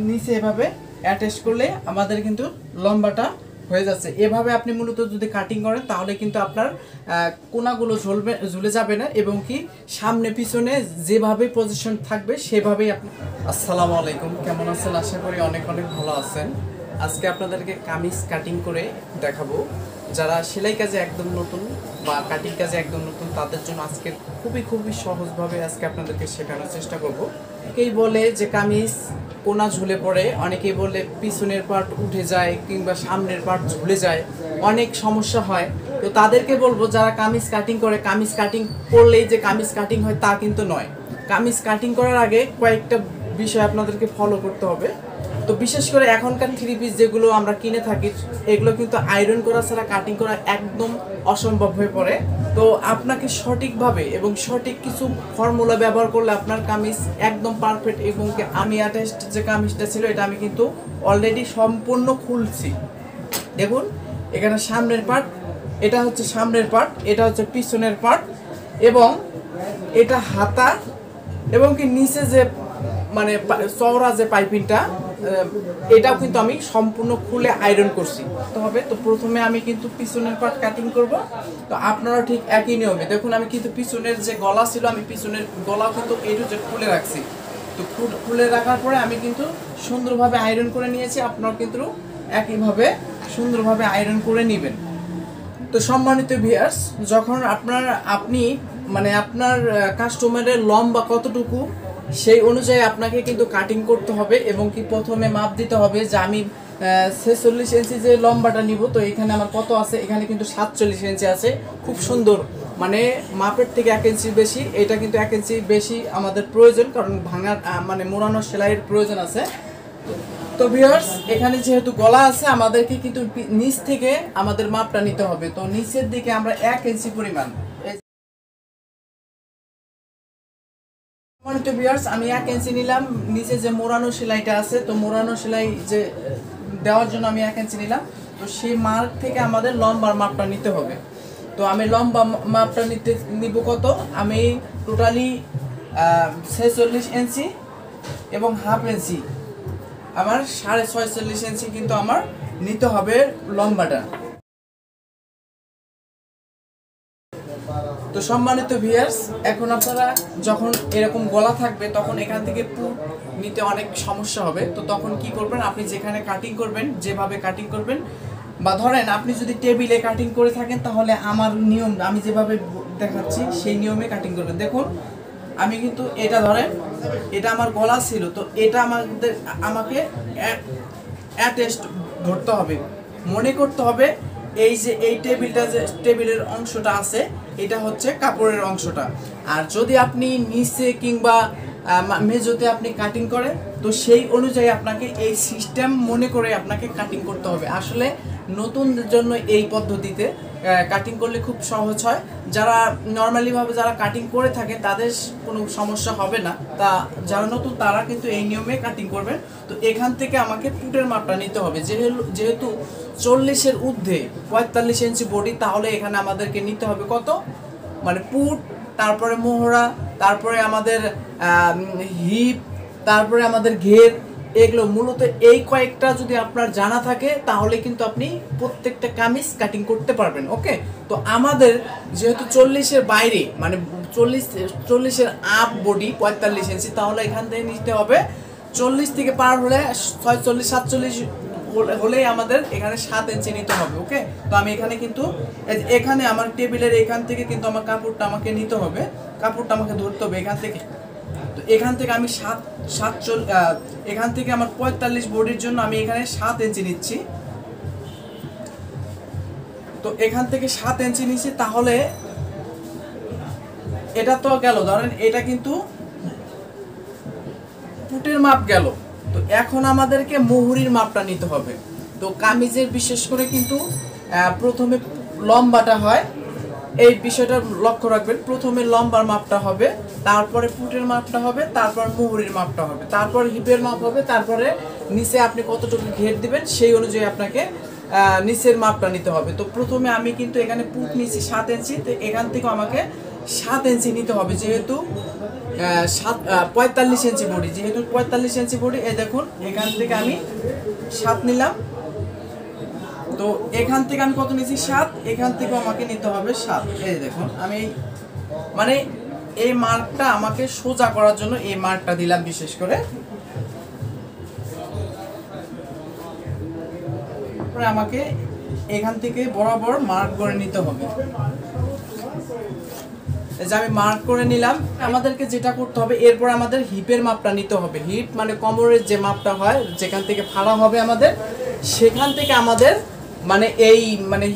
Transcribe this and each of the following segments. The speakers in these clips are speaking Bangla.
নিচে এভাবে অ্যাটাচ করলে আমাদের কিন্তু লম্বাটা হয়ে যাচ্ছে। এভাবে আপনি মূলত যদি কাটিং করেন তাহলে কিন্তু আপনার কোনাগুলো ঝুলে যাবে না এবং কি সামনে পিছনে যেভাবে পজিশন থাকবে সেভাবেই আপনি। আসসালামু আলাইকুম, কেমন আছেন? আশা করি অনেক অনেক ভালো আছেন। আজকে আপনাদেরকে কামিজ কাটিং করে দেখাবো। যারা সেলাই কাজে একদম নতুন বা কাটিং কাজে একদম নতুন তাদের জন্য আজকে খুবই সহজভাবে আজকে আপনাদেরকে শেখানোর চেষ্টা করব। অনেকেই বলে যে কামিজ কোনা ঝুলে পড়ে, অনেকেই বলে পিছনের পার্ট উঠে যায় কিংবা সামনের পার্ট ঝুলে যায়, অনেক সমস্যা হয়। তো তাদেরকে বলবো যারা কামিজ কাটিং করে, কামিজ কাটিং করলেই যে কামিজ কাটিং হয় তা কিন্তু নয়। কামিজ কাটিং করার আগে কয়েকটা বিষয় আপনাদেরকে ফলো করতে হবে। তো বিশেষ করে এখনকার থ্রি পিস যেগুলো আমরা কিনে থাকি এগুলো কিন্তু আয়রন করা ছাড়া কাটিং করা একদম অসম্ভব হয়ে পড়ে। তো আপনাকে সঠিকভাবে এবং সঠিক কিছু ফর্মুলা ব্যবহার করলে আপনার কামিজ একদম পারফেক্ট। এবং আমি অ্যাটাচড যে কামিজটা ছিল এটা আমি কিন্তু অলরেডি সম্পূর্ণ খুলছি। দেখুন এখানে সামনের পার্ট, এটা হচ্ছে সামনের পার্ট, এটা হচ্ছে পিছনের পার্ট এবং এটা হাতা এবং কি নিচে যে মানে চওড়া যে পাইপিংটা এটাও কিন্তু আমি সম্পূর্ণ খুলে আয়রন করছি। তো প্রথমে আমি কিন্তু পিছনের পার্ট কাটিং করব। তো আপনারা ঠিক একই নিয়মে দেখুন, আমি কিন্তু পিছনের যে গলা ছিল আমি পিছনের গলাও কিন্তু এইটু যে খুলে রাখছি। তো খুলে রাখার পরে আমি কিন্তু সুন্দরভাবে আয়রন করে নিয়েছি। আপনারা কিন্তু একইভাবে সুন্দরভাবে আয়রন করে নেবেন। তো সম্মানিত ভিউয়ার্স, যখন আপনি মানে আপনার কাস্টমারের লম্বা কতটুকু সেই অনুযায়ী আপনাকে কিন্তু কাটিং করতে হবে এবং কি প্রথমে মাপ দিতে হবে যে আমি 46 ইঞ্চি যে লম্বাটা নিব। তো এখানে আমার কত আছে, এখানে কিন্তু 47 ইঞ্চি আছে। খুব সুন্দর, মানে মাপের থেকে 1 ইঞ্চি বেশি। এটা কিন্তু 1 ইঞ্চি বেশি আমাদের প্রয়োজন, কারণ ভাঙার মানে মোড়ানোর সেলাইয়ের প্রয়োজন আছে। তো ভিউয়ার্স, এখানে যেহেতু গলা আছে আমাদেরকে কিন্তু নিচ থেকে আমাদের মাপটা নিতে হবে। তো নিচের দিকে আমরা 1 ইঞ্চি পরিমাণ, আমি 1 ইঞ্চি নিলাম। নিচে যে মোড়ানো সেলাইটা আছে, তো মোড়ানো সেলাই যে দেওয়ার জন্য আমি 1 ইঞ্চি নিলাম। তো সেই মার্ক থেকে আমাদের লম্বার মাপটা নিতে হবে। তো আমি লম্বা মাপটা নিব কত, আমি টোটালি 46 ইঞ্চি এবং হাফ ইঞ্চি আমার 46.5 ইঞ্চি কিন্তু আমার নিতে হবে লম্বাটা। তো সম্মানিত ভিউয়ার্স, এখন আপনারা যখন এরকম গলা থাকবে তখন এখান থেকে পুট নিতে অনেক সমস্যা হবে। তো তখন কি করবেন, আপনি যেখানে কাটিং করবেন যেভাবে কাটিং করবেন, বা ধরেন আপনি যদি টেবিলে কাটিং করে থাকেন তাহলে আমার নিয়ম আমি যেভাবে দেখাচ্ছি সেই নিয়মে কাটিং করবেন। দেখুন আমি কিন্তু এটা ধরেন এটা আমার গলা ছিল, তো এটা আমাকে অ্যাটাচড ধরতে হবে। মনে করতে হবে এই যে এই টেবিলটা, যে টেবিলের অংশটা আছে এটা হচ্ছে কাপড়ের অংশটা। আর যদি আপনি নিচে কিংবা মেঝোতে আপনি কাটিং করেন তো সেই অনুযায়ী আপনাকে এই সিস্টেম মনে করে আপনাকে কাটিং করতে হবে। আসলে নতুনদের জন্য এই পদ্ধতিতে কাটিং করলে খুব সহজ হয়। যারা নর্মালিভাবে যারা কাটিং করে থাকে তাদের কোনো সমস্যা হবে না। তা যারা নতুন তারা কিন্তু এই নিয়মে কাটিং করবেন। তো এখান থেকে আমাকে পুটের মাপটা নিতে হবে। যেহেতু 40-এর ঊর্ধ্বে 45 ইঞ্চি বডি, তাহলে এখানে আমাদেরকে নিতে হবে কত, মানে পুট, তারপরে মোহরা, তারপরে আমাদের হিপ, তারপরে আমাদের ঘের, এগুলো মূলত এই কয়েকটা যদি আপনার জানা থাকে তাহলে কিন্তু আপনি প্রত্যেকটা কামিজ কাটিং করতে পারবেন। ওকে, তো আমাদের যেহেতু 40-এর বাইরে মানে 40-এর আপ বডি 45 ইঞ্চি, তাহলে এখান থেকে নিতে হবে 40 থেকে পার হলে 46-47 হলেই আমাদের এখানে 7 ইঞ্চি নিতে হবে। ওকে, তো আমি এখানে কিন্তু এখানে আমার টেবিলের এখান থেকে কিন্তু আমার কাপড়টা আমাকে নিতে হবে, কাপড়টা আমাকে ধরতে হবে এখান থেকে। তো এখান থেকে আমি এখান থেকে আমার 45 বডির জন্য আমি এখানে 7 ইঞ্চি নিচ্ছি। তো এখান থেকে 7 ইঞ্চি নিচ্ছি, তাহলে এটা তো গেল, ধরেন এটা কিন্তু পুটের মাপ গেল। তো এখন আমাদেরকে মুহুরির মাপটা নিতে হবে। তো কামিজের বিশেষ করে কিন্তু প্রথমে লম্বাটা হয়, এই বিষয়টা লক্ষ্য রাখবেন। প্রথমে লম্বার মাপটা হবে, তারপরে পুটের মাপটা হবে, তারপর মুহুরির মাপটা হবে, তারপর হিপের মাপ হবে, তারপরে নিচে আপনি কতটুকু ঘের দিবেন সেই অনুযায়ী আপনাকে নিচের মাপটা নিতে হবে। তো প্রথমে আমি কিন্তু এখানে পুট নিচ্ছি 7 ইঞ্চি, তো এখান থেকে আমাকে 7 ইঞ্চি নিতে হবে। যেহেতু 45 ইঞ্চি বডি, যেহেতু 45 ইঞ্চি বডি, এই দেখুন এখান থেকে আমি 7 নিলাম। তো এখান থেকে আমি কত নিয়েছি 7, এখান থেকে আমাকে নিতে হবে 7। এই দেখুন আমি মানে এই মার্কটা আমাকে সোজা করার জন্য এই মার্কটা দিলাম বিশেষ করে। আমাকে এখান থেকে বরাবর মার্ক করে নিতে হবে। যে আমি মার্ক করে নিলাম, আমাদেরকে যেটা করতে হবে এরপর আমাদের হিপের মাপটা নিতে হবে। হিপ মানে কোমরের যে মাপটা হয়, যেখান থেকে ফাড়া হবে আমাদের, সেখান থেকে আমাদের মানে এই মানে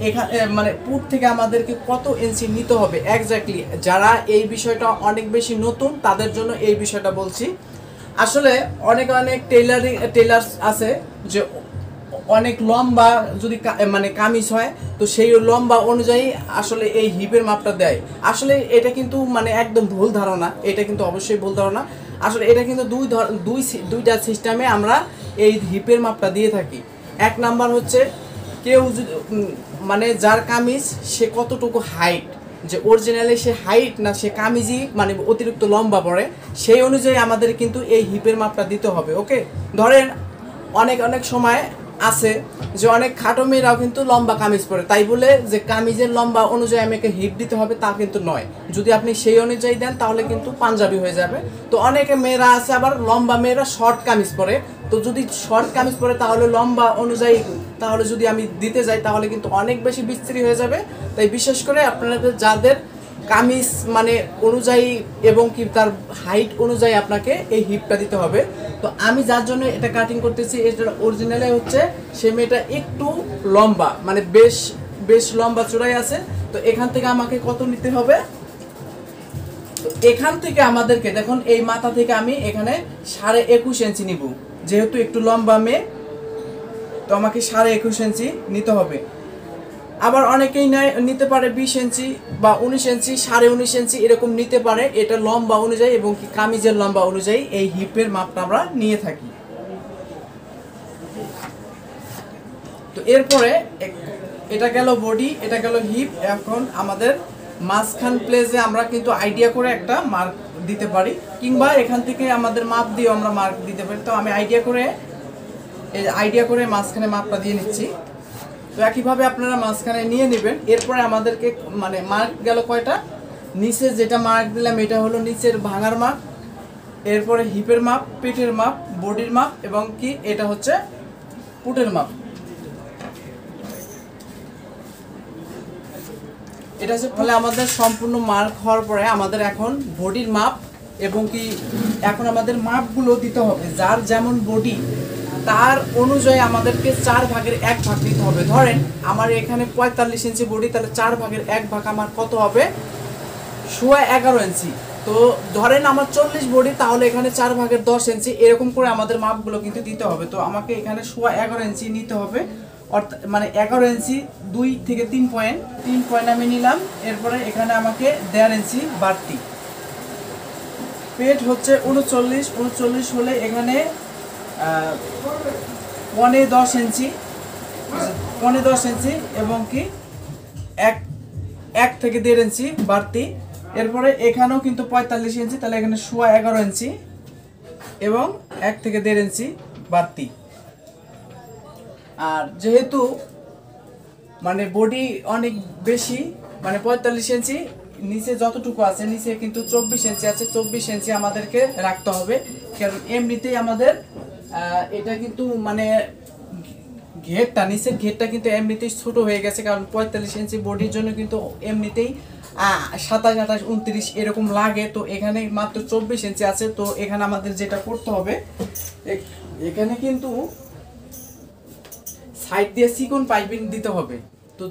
এখানে মানে পুট থেকে আমাদেরকে কত ইঞ্চি নিতে হবে এক্স্যাক্টলি। যারা এই বিষয়টা অনেক বেশি নতুন তাদের জন্য এই বিষয়টা বলছি। আসলে অনেক টেইলার আছে যে অনেক লম্বা যদি মানে কামিজ হয়, তো সেই লম্বা অনুযায়ী আসলে এই হিপের মাপটা দেয়। আসলে এটা কিন্তু মানে একদম ভুল ধারণা, এটা কিন্তু অবশ্যই ভুল ধারণা। আসলে এটা কিন্তু দুইটা সিস্টেমে আমরা এই হিপের মাপটা দিয়ে থাকি। এক নাম্বার হচ্ছে কেউ যদি মানে যার কামিজ সে কতটুকু হাইট, যে অরিজিনালি সে হাইট না সে কামিজই মানে অতিরিক্ত লম্বা পড়ে, সেই অনুযায়ী আমাদের কিন্তু এই হিপের মাপটা দিতে হবে। ওকে, ধরেন অনেক সময় আছে যে অনেক খাটো মেয়েরাও কিন্তু লম্বা কামিজ পরে, তাই বলে যে কামিজের লম্বা অনুযায়ী আমাকে হিপ দিতে হবে তা কিন্তু নয়। যদি আপনি সেই অনুযায়ী দেন তাহলে কিন্তু পাঞ্জাবি হয়ে যাবে। তো অনেকে মেয়েরা আছে আবার লম্বা মেয়েরা শর্ট কামিজ পরে, তো যদি শর্ট কামিজ পরে তাহলে লম্বা অনুযায়ী তাহলে যদি আমি দিতে যাই তাহলে কিন্তু অনেক বেশি বিস্তৃত হয়ে যাবে। তাই বিশেষ করে আপনাদের যাদের কামিজ মানে অনুযায়ী এবং কি তার হাইট অনুযায়ী আপনাকে এই হিপটা দিতে হবে। তো আমি যার জন্য এটা কাটিং করতেছি, এটা অরিজিনালে হচ্ছে সে মেয়েটা একটু লম্বা, মানে বেশ লম্বা চূড়াই আছে। তো এখান থেকে আমাকে কত নিতে হবে, তো এখান থেকে আমাদেরকে দেখুন এই মাথা থেকে আমি এখানে 21.5 ইঞ্চি নিব, যেহেতু একটু লম্বা মেয়ে তো আমাকে 21.5 ইঞ্চি নিতে হবে। আবার অনেকেই নিতে পারে 20 ইঞ্চি বা 19 ইঞ্চি, 19.5 ইঞ্চি এরকম নিতে পারে। এটা লম্বা অনুযায়ী এবং কি কামিজের লম্বা অনুযায়ী এই হিপের মাপটা আমরা নিয়ে থাকি। তো এরপরে এটা গেল বডি, এটা গেল হিপ। এখন আমাদের মাঝখান প্লেসে আমরা কিন্তু আইডিয়া করে একটা মার্ক দিতে পারি, কিংবা এখান থেকে আমাদের মাপ দিয়ে আমরা মার্ক দিতে পারি। তো আমি আইডিয়া করে মাঝখানে মাপটা দিয়ে নিচ্ছি। তো একইভাবে আপনারা মাঝখানে নিয়ে নেবেন। এরপরে আমাদেরকে মানে মার্ক গেল কয়টা, নিচে যেটা মার্ক দিলাম এটা হলো নিচের ভাঙার মাপ, এরপরে হিপের মাপ, পেটের মাপ, বডির মাপ এবং কি এটা হচ্ছে পুটের মাপ। এটা হচ্ছে ফলে আমাদের সম্পূর্ণ মার্ক হওয়ার পরে আমাদের এখন বডির মাপ এবং কি এখন আমাদের মাপগুলো দিতে হবে। যার যেমন বডি তার অনুযায়ী আমাদেরকে 4 ভাগের 1 ভাগ দিতে হবে। ধরেন আমার এখানে 45 ইঞ্চি বডি, তাহলে 4 ভাগের 1 ভাগ আমার কত হবে, 11.5 ইঞ্চি। তো ধরেন আমার 40 বডি, তাহলে এখানে 4 ভাগের 10 ইঞ্চি, এরকম করে আমাদের মাপগুলো কিন্তু দিতে হবে। তো আমাকে এখানে 11.5 ইঞ্চি নিতে হবে, অর্থাৎ মানে 11 ইঞ্চি 2 থেকে 3 পয়েন্ট আমি নিলাম। এরপরে এখানে আমাকে 1.5 ইঞ্চি বাড়তি। পেট হচ্ছে 39 হলে এখানে 10 ইঞ্চি এবং কি 1 থেকে 1.5 ইঞ্চি বাড়তি। এরপরে এখানেও কিন্তু 45 ইঞ্চি, তাহলে এখানে 11.5 ইঞ্চি এবং 1 থেকে 1.5 ইঞ্চি বাড়তি। আর যেহেতু মানে বডি অনেক বেশি, মানে 45 ইঞ্চি, নিচে যতটুকু আছে নিচে কিন্তু 24 ইঞ্চি আছে, 24 ইঞ্চি আমাদেরকে রাখতে হবে। কারণ এমনিতেই আমাদের এটা কিন্তু মানে ঘেরটা, নিচের ঘেরটা কিন্তু এমনিতেই ছোট হয়ে গেছে, কারণ 45 ইঞ্চি বডির জন্য কিন্তু এমনিতেই 27, 28, 29 এরকম লাগে। তো এখানে মাত্র 24 ইঞ্চি আছে। তো এখানে আমাদের যেটা করতে হবে, এখানে কিন্তু সাইড দিয়ে চিকন পাইপিং দিতে হবে। তো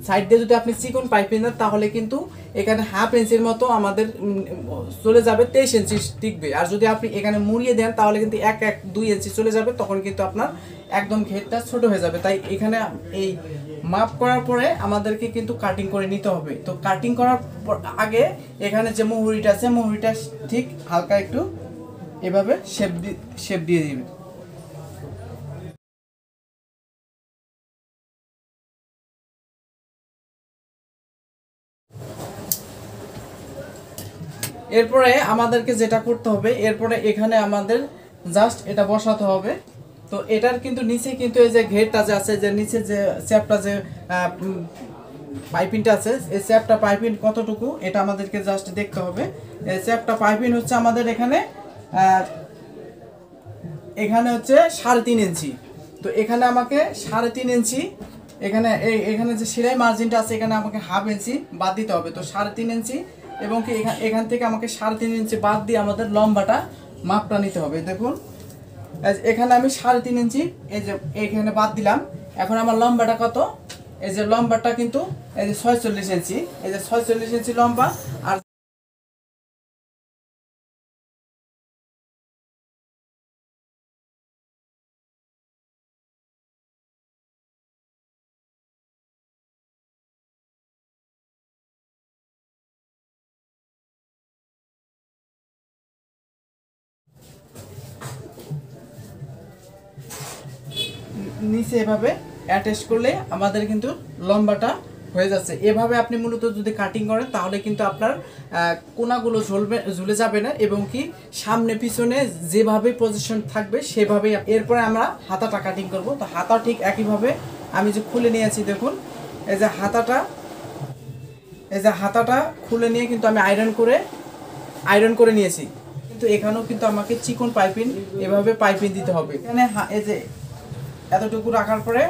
সাইড দিয়ে যদি আপনি চিকন পাইপিং দেন তাহলে কিন্তু এখানে 1/2 ইঞ্চির মতো আমাদের চলে যাবে, 23 ইঞ্চি টিকবে। আর যদি আপনি এখানে মুড়িয়ে দেন তাহলে কিন্তু 2 ইঞ্চি চলে যাবে, তখন কিন্তু আপনার একদম ঘেরটা ছোট হয়ে যাবে। তাই এখানে এই মাপ করার পরে আমাদেরকে কিন্তু কাটিং করে নিতে হবে। তো কাটিং করার আগে এখানে যে মুহুরিটা আছে, মুহুরিটা ঠিক হালকা একটু এভাবে শেপ দিয়ে দিবেন। এরপরে আমাদেরকে যেটা করতে হবে, এরপরে এখানে আমাদের জাস্ট এটা বসাতে হবে। তো এটার কিন্তু নিচে কিন্তু এই যে ঘেরটা যে আছে, যে নিচে যে চ্যাপটা যে পাইপিংটা আছে, এই চ্যাপটা পাইপিং কতটুকু এটা আমাদেরকে জাস্ট দেখতে হবে। এই চ্যাপটা পাইপিং হচ্ছে আমাদের এখানে এখানে হচ্ছে 3.5 ইঞ্চি। তো এখানে আমাকে 3.5 ইঞ্চি, এখানে এখানে যে সেলাই মার্জিনটা আছে এখানে আমাকে 1/2 ইঞ্চি বাদ দিতে হবে। তো 3.5 ইঞ্চি এবং কি এখান থেকে আমাকে 3.5 ইঞ্চি বাদ দিয়ে আমাদের লম্বাটা মাপটা নিতে হবে। দেখুন এখানে আমি 3.5 ইঞ্চি এই যে এখানে বাদ দিলাম। এখন আমার লম্বাটা কত, এই যে লম্বাটা কিন্তু এই যে 46 ইঞ্চি, এই যে 46 ইঞ্চি লম্বা। আর নিচে এভাবে অ্যাটাচ করলে আমাদের কিন্তু লম্বাটা হয়ে যাচ্ছে। এভাবে আপনি মূলত যদি কাটিং করেন তাহলে কিন্তু আপনার কোনাগুলো ঝুলে যাবে না এবং কি সামনে পিছনে যেভাবে পজিশন থাকবে সেভাবেই। এরপরে আমরা হাতাটা কাটিং করব। তো হাতা ঠিক একইভাবে আমি যে খুলে নিয়েছি, দেখুন এই যে হাতাটা খুলে নিয়ে কিন্তু আমি আয়রন করে নিয়েছি। কিন্তু এখানেও কিন্তু আমাকে চিকন পাইপিং এভাবে পাইপিং দিতে হবে। এখানে এই যে এতটুকু রাখার পরে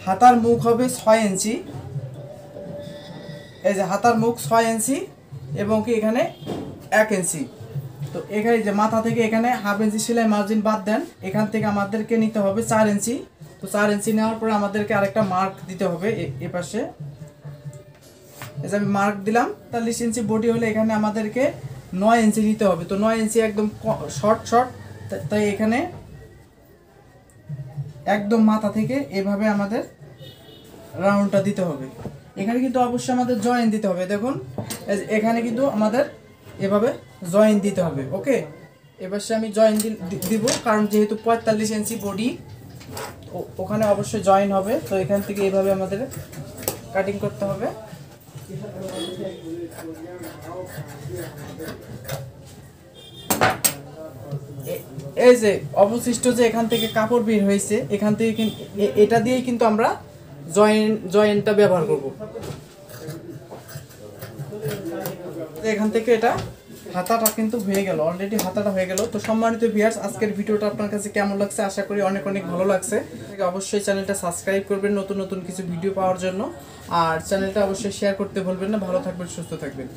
হাতার মুখ হবে 6 ইঞ্চি, এই যে হাতার মুখ 6 ইঞ্চি এবং কি এখানে 1 ইঞ্চি। তো এখানে যে মাথা থেকে এখানে 1/2 ইঞ্চি সেলাই মার্জিন বাদ দেন, এখান থেকে আমাদেরকে নিতে হবে 4 ইঞ্চি। তো 4 ইঞ্চি নেওয়ার পরে আমাদেরকে আরেকটা মার্ক দিতে হবে এ পাশে। এই যে আমি মার্ক দিলাম 40 ইঞ্চি বডি হলে এখানে আমাদেরকে 9 ইঞ্চি নিতে হবে। তো 9 ইঞ্চি একদম শর্ট, তাই এখানে একদম মাথা থেকে এভাবে আমাদের রাউন্ডটা দিতে হবে। এখানে কিন্তু অবশ্যই আমাদের জয়েন দিতে হবে। দেখুন এখানে কিন্তু আমাদের এভাবে জয়েন দিতে হবে। ওকে, এবার আমি জয়েন দিব, কারণ যেহেতু 45 ইঞ্চি বডি ওখানে অবশ্যই জয়েন হবে। তো এখান থেকে এভাবে আমাদের কাটিং করতে হবে। এই যে অবশিষ্ট যে এখান থেকে কাপড় বের হয়েছে, এখান থেকে এটা দিয়েই কিন্তু আমরা জয়েন্টটা ব্যবহার করব। এখান থেকে এটা হাতাটা কিন্তু হয়ে গেল, অলরেডি হাতাটা হয়ে গেল। তো সম্মানিত ভিউয়ার্স, আজকের ভিডিওটা আপনার কাছে কেমন লাগছে? আশা করি অনেক ভালো লাগছে। অবশ্যই চ্যানেলটা সাবস্ক্রাইব করবেন নতুন কিছু ভিডিও পাওয়ার জন্য, আর চ্যানেলটা অবশ্যই শেয়ার করতে ভুলবেন না। ভালো থাকবেন, সুস্থ থাকবেন।